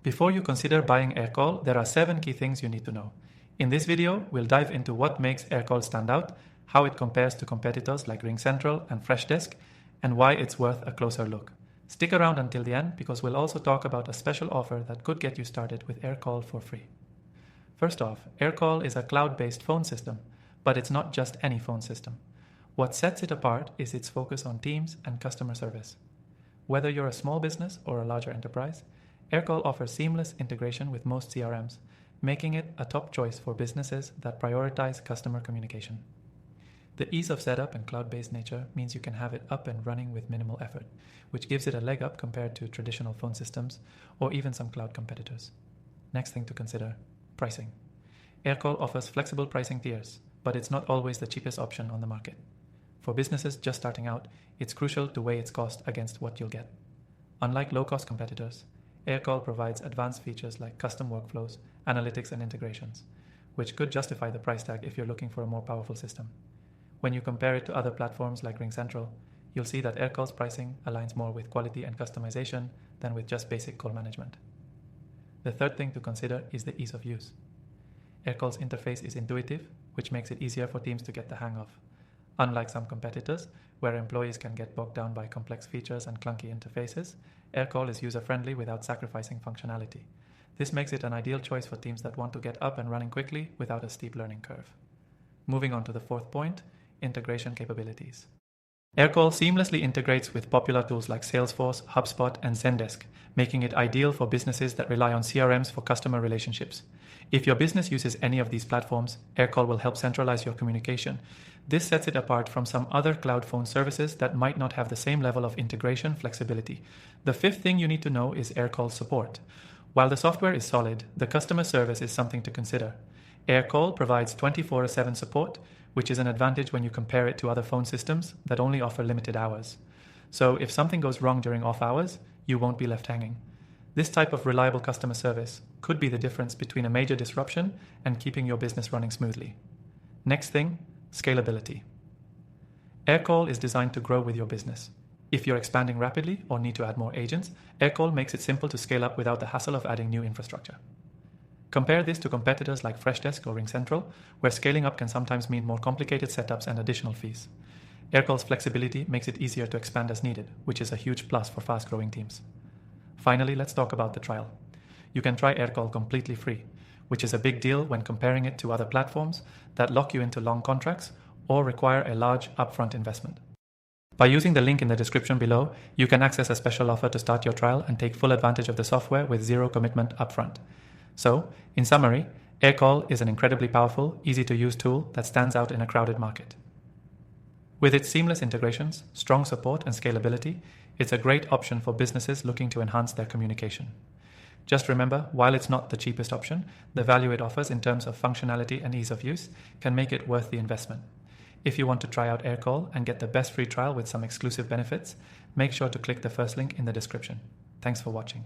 Before you consider buying Aircall, there are 7 key things you need to know. In this video, we'll dive into what makes Aircall stand out, how it compares to competitors like RingCentral and Freshdesk, and why it's worth a closer look. Stick around until the end because we'll also talk about a special offer that could get you started with Aircall for free. First off, Aircall is a cloud-based phone system, but it's not just any phone system. What sets it apart is its focus on teams and customer service. Whether you're a small business or a larger enterprise, Aircall offers seamless integration with most CRMs, making it a top choice for businesses that prioritize customer communication. The ease of setup and cloud-based nature means you can have it up and running with minimal effort, which gives it a leg up compared to traditional phone systems or even some cloud competitors. Next thing to consider, pricing. Aircall offers flexible pricing tiers, but it's not always the cheapest option on the market. For businesses just starting out, it's crucial to weigh its cost against what you'll get. Unlike low-cost competitors, Aircall provides advanced features like custom workflows, analytics, and integrations, which could justify the price tag if you're looking for a more powerful system. When you compare it to other platforms like RingCentral, you'll see that Aircall's pricing aligns more with quality and customization than with just basic call management. The third thing to consider is the ease of use. Aircall's interface is intuitive, which makes it easier for teams to get the hang of. Unlike some competitors, where employees can get bogged down by complex features and clunky interfaces, Aircall is user-friendly without sacrificing functionality. This makes it an ideal choice for teams that want to get up and running quickly without a steep learning curve. Moving on to the fourth point, integration capabilities. Aircall seamlessly integrates with popular tools like Salesforce, HubSpot, and Zendesk, making it ideal for businesses that rely on CRMs for customer relationships. If your business uses any of these platforms, Aircall will help centralize your communication. This sets it apart from some other cloud phone services that might not have the same level of integration flexibility. The fifth thing you need to know is Aircall's support. While the software is solid, the customer service is something to consider. Aircall provides 24/7 support, which is an advantage when you compare it to other phone systems that only offer limited hours. So if something goes wrong during off hours, you won't be left hanging. This type of reliable customer service could be the difference between a major disruption and keeping your business running smoothly. Next thing, scalability. Aircall is designed to grow with your business. If you're expanding rapidly or need to add more agents, Aircall makes it simple to scale up without the hassle of adding new infrastructure. Compare this to competitors like Freshdesk or RingCentral, where scaling up can sometimes mean more complicated setups and additional fees. Aircall's flexibility makes it easier to expand as needed, which is a huge plus for fast-growing teams. Finally, let's talk about the trial. You can try Aircall completely free, which is a big deal when comparing it to other platforms that lock you into long contracts or require a large upfront investment. By using the link in the description below, you can access a special offer to start your trial and take full advantage of the software with zero commitment upfront. So, in summary, Aircall is an incredibly powerful, easy-to-use tool that stands out in a crowded market. With its seamless integrations, strong support, and scalability, it's a great option for businesses looking to enhance their communication. Just remember, while it's not the cheapest option, the value it offers in terms of functionality and ease of use can make it worth the investment. If you want to try out Aircall and get the best free trial with some exclusive benefits, make sure to click the first link in the description. Thanks for watching.